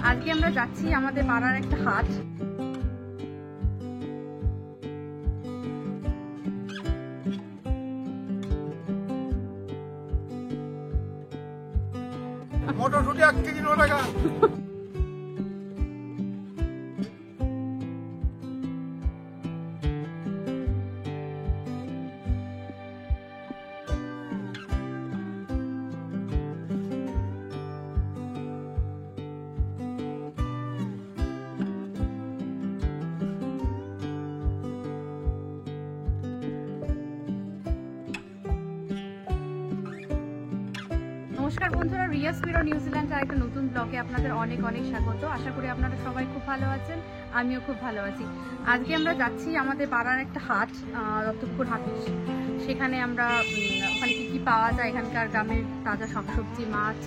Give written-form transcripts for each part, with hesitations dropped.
আজকে আমরা যাচ্ছি আমাদের পাড়ার একটা হাট। মটরশুঁটি 1 কেজি 9 টাকা। নমস্কার বন্ধুরা, রিয়াস মিরর নিউজিল্যান্ড আর একটা নতুন ব্লগে আপনাদের অনেক অনেক স্বাগত। আশা করি আপনারা সবাই খুব ভালো আছেন, আমিও খুব ভালো আছি। আজকে আমরা যাচ্ছি আমাদের পাড়ার একটা হাট, দত্তপুকুর হাট। সেখানে আমরা ওখানে কী পাওয়া যায়, এখানকার গ্রামের তাজা শাকসবজি, মাছ,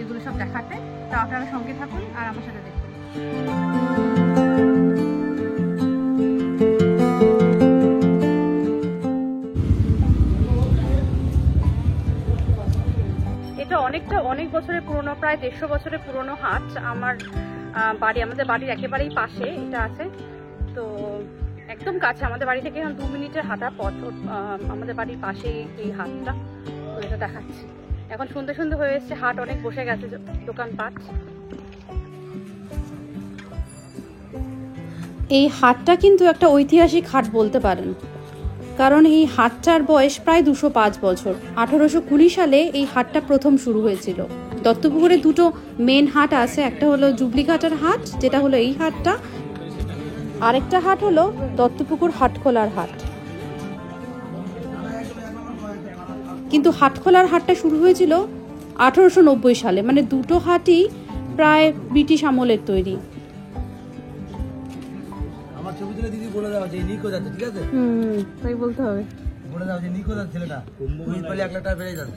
এগুলো সব দেখাতে। তা আপনারা সঙ্গে থাকুন আর আমার সাথে দেখুন। অনেক বছরের পুরনো, প্রায় 150 বছরের পুরনো হাট। আমাদের বাড়ির একেবারেই পাশে এটা আছে, তো একদম কাছে আমাদের বাড়ি থেকে 2 মিনিটের হাঁটা পথ। আমাদের বাড়ির পাশেই এই হাটটা, তো এটা দেখাচ্ছি। এখন সন্ধ্যে সন্ধ্যে হয়ে এসছে, হাট অনেক বসে গেছে, দোকানপাট। এই হাটটা কিন্তু একটা ঐতিহাসিক হাট বলতে পারেন, কারণ এই হাটটার বয়স প্রায় 205 বছর। 1820 সালে এই হাটটা প্রথম শুরু হয়েছিল। দত্তপুকুরে দুটো মেন হাট আছে, একটা হলো জুবলিঘাটার হাট, যেটা হলো এই হাটটা, আরেকটা হাট হলো দত্তপুকুর হাটখোলার হাট। কিন্তু হাটখোলার হাটটা শুরু হয়েছিল 1890 সালে, মানে দুটো হাটই প্রায় ব্রিটিশ আমলের তৈরি। দিদি বলে দাও যে নিকো যাচ্ছে, ঠিক আছে? তাই বলতে হবে, বলে দাও যে নিকো যাচ্ছে ছেলেটা, তুমি বলে 1 লাখ টাকা বেড়ে যাবে।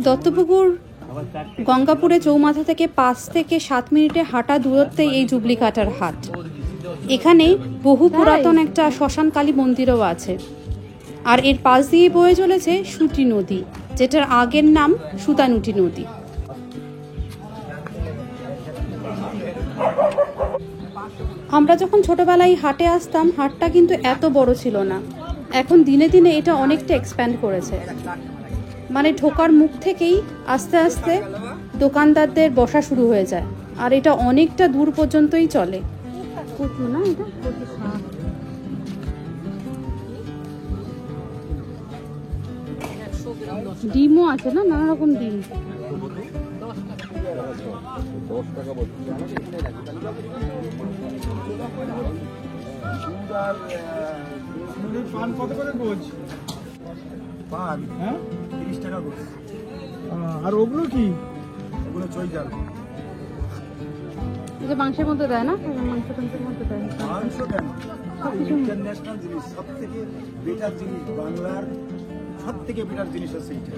দত্তপুকুর গঙ্গাপুরে চৌমাথা থেকে 5 থেকে 7 মিনিটে হাঁটা দূরত্বে এই জুবলিঘাটার হাট। এখানে বহু পুরাতন একটা শ্মশান কালী মন্দিরও আছে, আর এর পাশ দিয়ে বয়ে চলেছে সুতি নদী, যেটার আগের নাম সুতানুটি নদী। আমরা যখন ছোটবেলায় হাটে আসতাম, হাটটা কিন্তু এত বড় ছিল না। এখন দিনে দিনে এটা অনেকটা এক্সপ্যান্ড করেছে, মানে ঢোকার মুখ থেকেই আস্তে আস্তে দোকানদারদের বসা শুরু হয়ে যায়, আর এটা অনেকটা দূর পর্যন্তই চলে। ডিমও আছে না, নানা রকম ডিম। পান কত করে গোছ? পান 30 টাকা গোছ। আর ওগুলো কি? ওগুলো চৈজাল। এটা মাংসের মধ্যে দেয় না? মাংসের মধ্যে দেয়। মাংস কেন? ইন্টারন্যাশনাল জিনিস, সব থেকে বেটার জিনিস, বাংলার সব থেকে বেটার জিনিস আছে এইটা।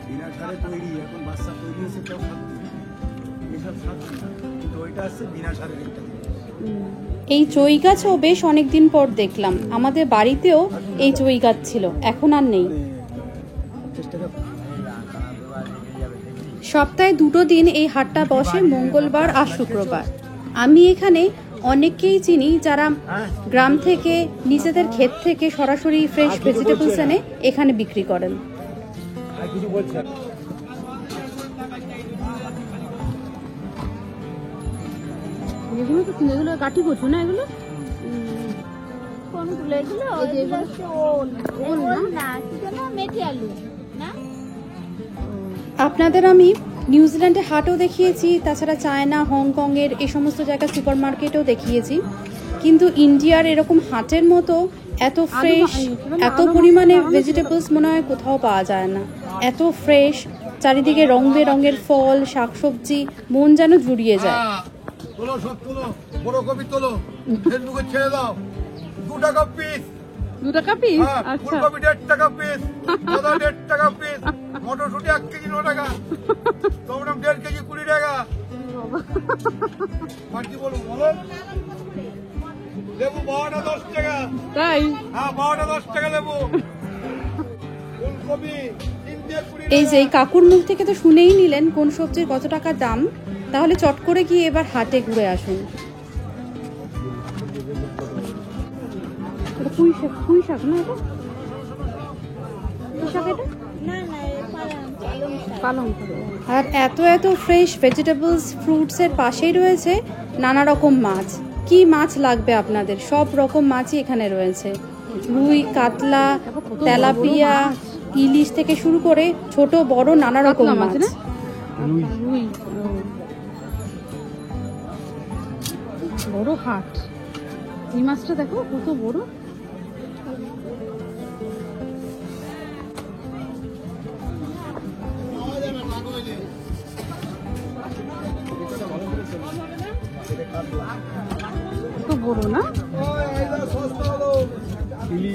বিনা সারে তৈরি, এখন বাচ্চা তৈরি হয়েছে, কেউ খাচ্ছে এসব খাচ্ছে না, কিন্তু ওইটা আছে বিনা সারের একটা জিনিস। এই চই গাছও বেশ অনেকদিন পর দেখলাম। আমাদের বাড়িতেও এই চই গাছ ছিল, এখন আর নেই। সপ্তাহে 2 দিন এই হাটটা বসে, মঙ্গলবার আর শুক্রবার। আমি এখানে অনেককেই চিনি যারা গ্রাম থেকে, নিজেদের ক্ষেত থেকে সরাসরি ফ্রেশ ভেজিটেবলস এনে এখানে বিক্রি করেন। এগুলো তো এগুলো কাঠি কচু না? এগুলো কোনগুলো? এগুলো হচ্ছে ওল না, কি যেন, মেথি আলু না? আপনাদের আমি নিউজিল্যান্ডে হাটও দেখিয়েছি, তাছাড়া চায়না, হংকংয়ের এই সমস্ত জায়গায় সুপার মার্কেটও দেখিয়েছি, কিন্তু ইন্ডিয়ার এরকম হাটের মতো এত ফ্রেশ, এত পরিমাণে ভেজিটেবলস মনে হয় কোথাও পাওয়া যায় না। এত ফ্রেশ, চারিদিকে রং বেরঙের ফল, শাকসবজি, মন যেন জুড়িয়ে যায়। তোলো, সব তোলো, বড় কপি তোলো, ফেসবুকে ছেড়ে দাও। 2 টাকা পিস। 2 টাকা পিস? আচ্ছা। ফুলকপি 1.5 টাকা পিস, আদা 1.5 টাকা পিস, মটরশুঁটি 1 কেজি 9 টাকা, টমেটো 1.5 কেজি 20 টাকা। কি বলবো বলো? লেবু 12টা 10 টাকা। তাই? হ্যাঁ, 12টা 10 টাকা লেবু। এই যে এই কাকুর মুখ থেকে তো শুনেই নিলেন কোন সবজির কত টাকা দাম, তাহলে চট করে গিয়ে এবার হাটে ঘুরে আসুন। পুঁই শাক, পুঁই শাক না এটা? পুঁই শাক এটা? না না পালং শাক। আর এত এত ফ্রেশ ভেজিটেবলস, ফ্রুটসের পাশেই রয়েছে নানা রকম মাছ। কি মাছ লাগবে আপনাদের, সব রকম মাছই এখানে রয়েছে। রুই, কাতলা, তেলাপিয়া, ইলিশ থেকে শুরু করে ছোট বড় নানা রকম মাছ। রুই, বড় হাট। এই মাছটা দেখো কত বড়। কত বড় না?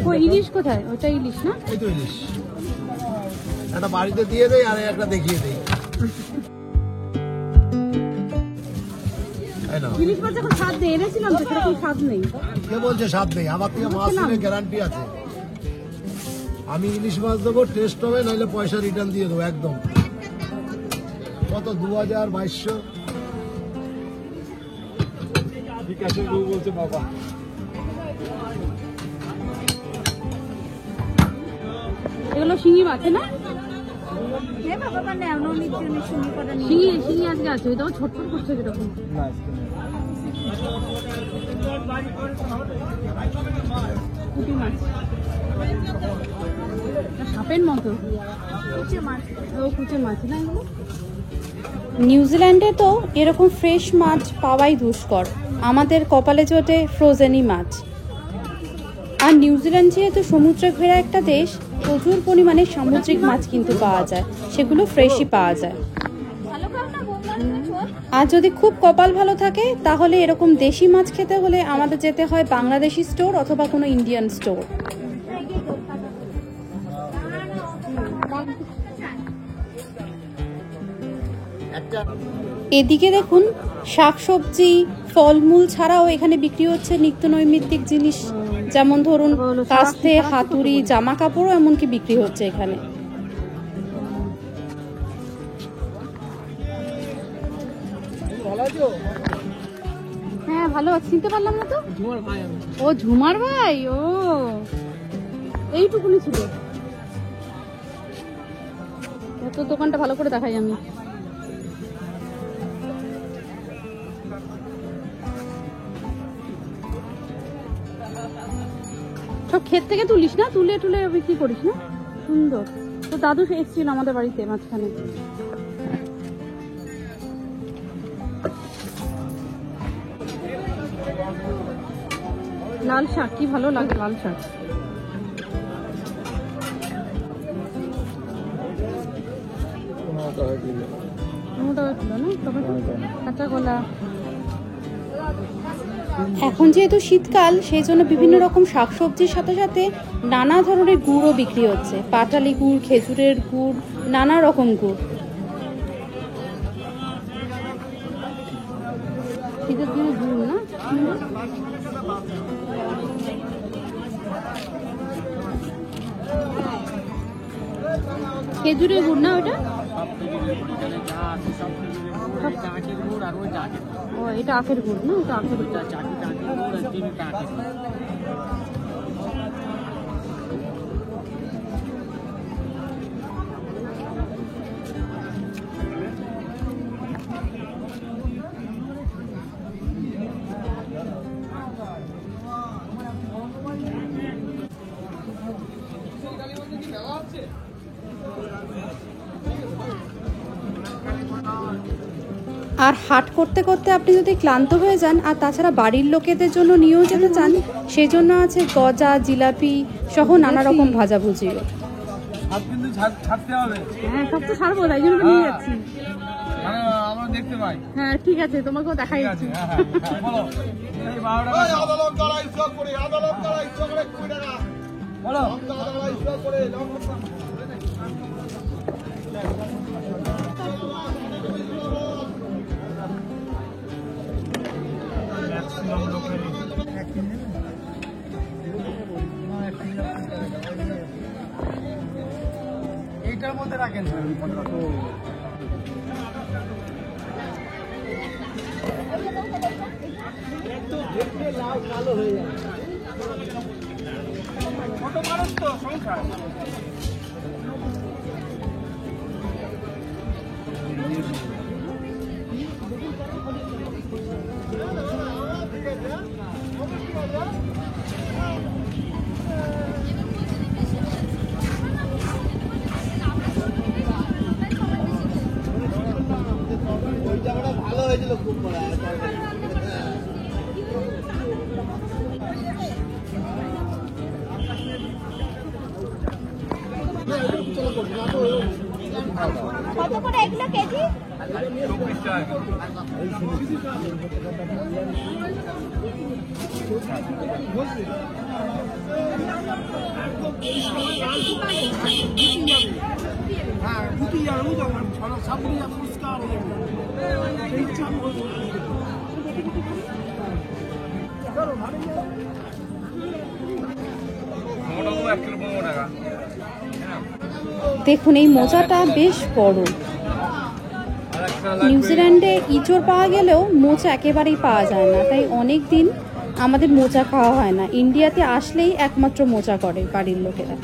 ও ইলিশ কোথায়? ওটা ইলিশ না? এই তো ইলিশ। একটা বাড়িতে দিয়ে দেই আর একটা দেখিয়ে দেই। ইলিশ মাছ এখন স্বাদ নেই, এনেছিলাম তো সেরকম স্বাদ নেই। কে বলছে স্বাদ নেই? আমার থেকে মাছ নিলে গ্যারান্টি আছে। আমি ইলিশ মাছ দেবো, টেস্ট হবে, নাহলে পয়সা রিটার্ন দিয়ে দেবো একদম। কত 2000-2200 বিকাশের বউ বলছে বাবা। এগুলো শিঙি মাছ না? হে বাবা মানে এমন নিচে শুনি করে নি শিঙি, শিঙি আজকে আছে, ওইটাও ছটফট করছে কিরকম। পুঁটি মাছ, সাপের মতো। মাছ ও কুচে মাছ না এগুলো? নিউজিল্যান্ডে তো এরকম ফ্রেশ মাছ পাওয়াই দুষ্কর, আমাদের কপালে জোটে ফ্রোজেনই মাছ। আর নিউজিল্যান্ড যেহেতু সমুদ্রে ঘেরা একটা দেশ, প্রচুর পরিমাণে সামুদ্রিক মাছ কিন্তু পাওয়া যায়, সেগুলো ফ্রেশই পাওয়া যায়। ভালো খাও না বৌমা? আর যদি খুব কপাল ভালো থাকে তাহলে এরকম দেশি মাছ খেতে হলে আমাদের যেতে হয় বাংলাদেশি স্টোর অথবা কোনো ইন্ডিয়ান স্টোর। এদিকে দেখুন শাকসবজি, ফলমূল ছাড়াও এখানে বিক্রি হচ্ছে নিত্য নৈমিত্তিক জিনিস, যেমন ধরুন কাস্তে, হাতুড়ি, জামা কাপড়ও এমনকি বিক্রি হচ্ছে এখানে। হ্যাঁ ভালো আছে, চিনতে পারলাম না তো। ও ঝুমার ভাই, ও এইটুকুনি ছিল। এত দোকানটা ভালো করে দেখাই আমি। সব ক্ষেত থেকে তুলিস না, তুলে টুলে বিক্রি করিস না? সুন্দর। তো দাদু এসেছিল আমাদের বাড়িতে মাঝখানে। লাল শাক কি ভালো লাগে, লাল শাক। কাঁচা কলা। এখন যেহেতু শীতকাল, সেই জন্য বিভিন্ন রকম শাকসবজির সাথে সাথে নানা ধরনের গুড়ও বিক্রি হচ্ছে, পাটালি গুড়, খেজুরের গুড়, নানা রকম গুড়। শীতের দিনে গুড় না? খেজুরের গুড় না ওটা? ও এটা আখের গুড় না? ওটা আখের গুড়। আর হাট করতে করতে আপনি যদি ক্লান্ত হয়ে যান আর তাছাড়া বাড়ির লোকেদের জন্য নিয়েও যেতে চান, সেই জন্য আছে গজা, জিলাপি সহ নানা রকম ভাজাভুজিও। হ্যাঁ সব তো ছাড়বো, তাই জন্য তো নিয়ে যাচ্ছি। হ্যাঁ ঠিক আছে, তোমাকেও দেখাই যাচ্ছে। এইটার মধ্যে রাখেন। লাল কালো হয়ে যায়। ছোট মানুষ তো সংখ্যা। ভালো হয়েছিল খুব বড়। কত করে এগুলো কেজি? 24 টাকা। দেখুন এই মোচাটা বেশ বড়। নিউজিল্যান্ডে ইঁচড় পাওয়া গেলেও মোচা একেবারেই পাওয়া যায় না, তাই অনেক দিন আমাদের মোচা খাওয়া হয় না। ইন্ডিয়াতে আসলেই একমাত্র মোচা করে বাড়ির লোকেরা।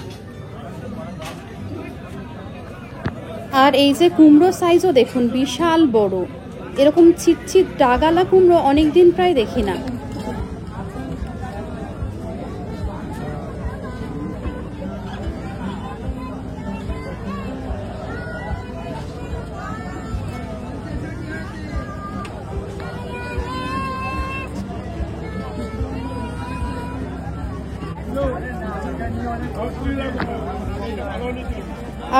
আর এই যে কুমড়োর সাইজও দেখুন বিশাল বড়। এরকম ছিটছিট ডাগালা কুমড়ো অনেক দিন প্রায় দেখি না।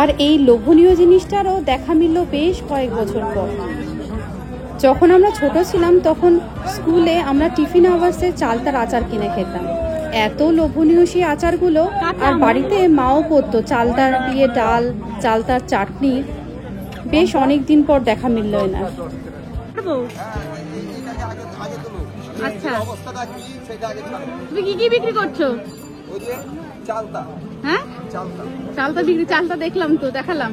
আর এই লোভনীয় জিনিসটারও দেখা মিলল বেশ কয়েক বছর পর। যখন আমরা ছোট ছিলাম তখন স্কুলে আমরা টিফিন আওয়ার্সে চালতার আচার কিনে খেতাম। এত লোভনীয় সেই আচারগুলো, আর বাড়িতে মাও করতো চালতার দিয়ে ডাল, চালতার চাটনি। বেশ অনেক দিন পর দেখা মিলল না। আচ্ছা, তুমি কি কি বিক্রি করছো? হ্যাঁ, চালতা বিক্রি। চালতা দেখলাম তো, দেখালাম।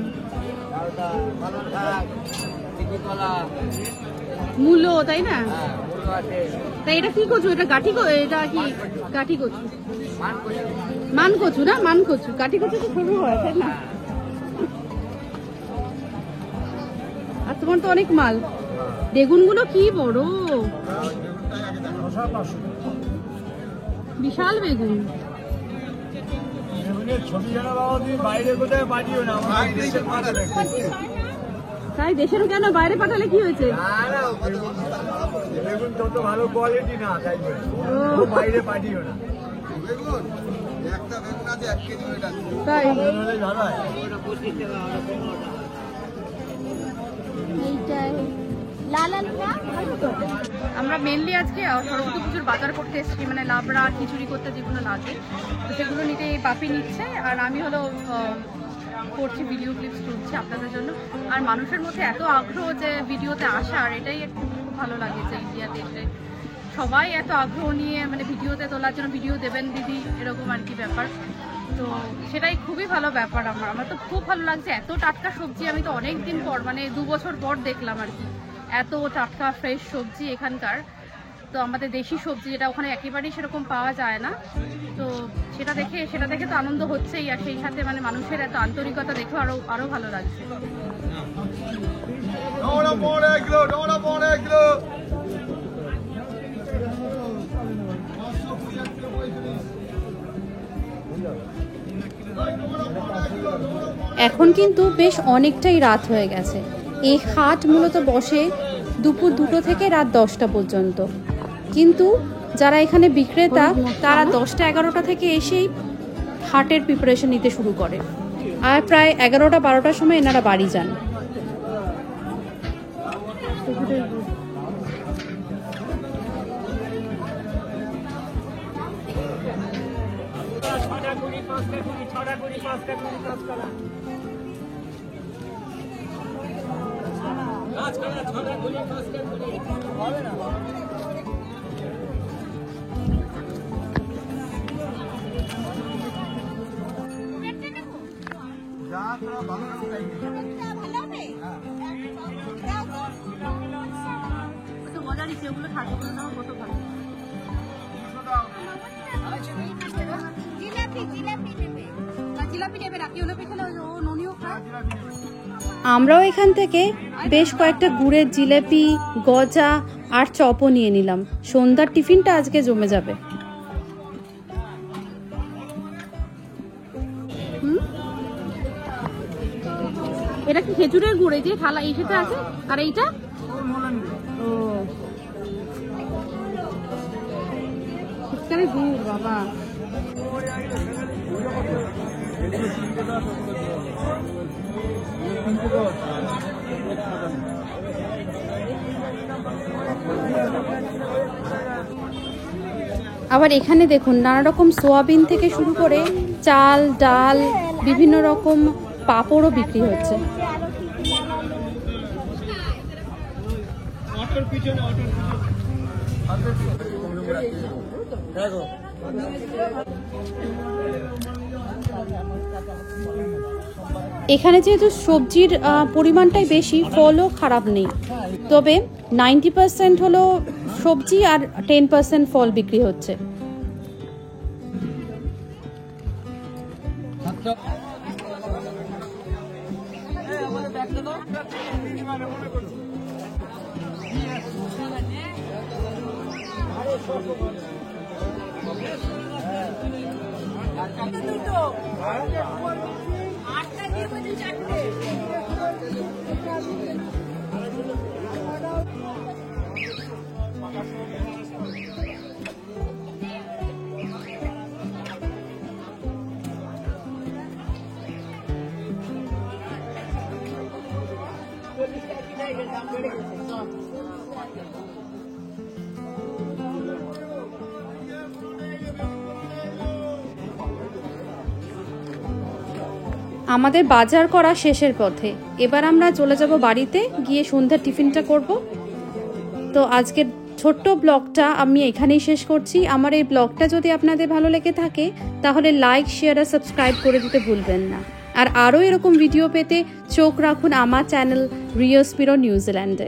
মূলো, তাই না? তাই এটা কি কচু? এটা গাঠি, এটা কি গাঠি কচু? মান কচু না? মান কচু। গাঠি কচু তো সরু হয়, তাই না? আর তোমার তো অনেক মাল। বেগুনগুলো কি বড়, বিশাল বেগুন। তাই দেশের কেন বাইরে পাঠালে কি হয়েছে? ভালো কোয়ালিটি না, বাইরে পাঠিও না। তাই আমরা মেনলি আজকে সরস্বতী পুজোর বাজার করতে এসেছি, মানে লাবড়া খিচুড়ি করতে যেগুলো লাগে তো সেগুলো নিতে বাপি নিচ্ছে, আর আমি হলো করছি, ভিডিও ক্লিপস তুলছি আপনাদের জন্য। আর মানুষের মধ্যে এত আগ্রহ যে ভিডিওতে আসার, এটাই একটু খুব ভালো লাগে যে ইন্ডিয়াতে এসে সবাই এত আগ্রহ নিয়ে মানে ভিডিওতে তোলার জন্য ভিডিও দেবেন দিদি, এরকম আর কি ব্যাপার। তো সেটাই খুবই ভালো ব্যাপার। আমার তো খুব ভালো লাগছে। এত টাটকা সবজি আমি তো অনেক দিন পর, মানে 2 বছর পর দেখলাম আর কি, এত টাটকা ফ্রেশ সবজি এখানকার। তো আমাদের দেশি সবজি যেটা ওখানে একেবারেই সেরকম পাওয়া যায় না, তো সেটা দেখে তো আনন্দ হচ্ছেই। আর সেই সাথে মানে মানুষের এত আন্তরিকতা দেখে আরো ভালো লাগছে। এখন কিন্তু বেশ অনেকটাই রাত হয়ে গেছে। এই হাট মূলত বসে দুপুর 2টো থেকে রাত 10টা পর্যন্ত, কিন্তু যারা এখানে বিক্রেতা তারা 10টা 11টা থেকে এসেই হাটের প্রিপারেশন নিতে শুরু করে, আর প্রায় 11টা 12টার সময় এনারা বাড়ি যান। যা তোরা ভালো লাগবে তাই নিবি। ভালো হবে তো মজা নিচ্ছে ওগুলো থাকবে কত ভালো। জিলাপি জিলাপি নেবে জিলাপি নেবে না কেউ নেবে খেলে ও ননিও খায়। আমরাও এখান থেকে বেশ কয়েকটা গুড়ের জিলেপি, গজা আর চপও নিয়ে নিলাম। সন্ধ্যার টিফিনটা আজকে জমে যাবে। এটা কি খেজুরের গুড়? এই যে থালা এই সাথে আছে, আর এইটা ও ফুচকারের গুড় বাবা। আবার এখানে দেখুন নানা রকম সোয়াবিন থেকে শুরু করে চাল, ডাল, বিভিন্ন রকম পাঁপড়ও বিক্রি হচ্ছে। এখানে যেহেতু সবজির পরিমাণটাই বেশি, ফলও খারাপ নেই, তবে 90% হলো সবজি আর 10% ফল বিক্রি হচ্ছে। আমাদের বাজার করা শেষের পথে, এবার আমরা চলে যাব বাড়িতে, গিয়ে সন্ধ্যার টিফিনটা করব। তো আজকের ছোট্ট ব্লগটা আমি এখানেই শেষ করছি। আমার এই ব্লগটা যদি আপনাদের ভালো লেগে থাকে তাহলে লাইক, শেয়ার আর সাবস্ক্রাইব করে দিতে ভুলবেন না। আর আরও এরকম ভিডিও পেতে চোখ রাখুন আমার চ্যানেল রিয়াস মিরর নিউজিল্যান্ডে।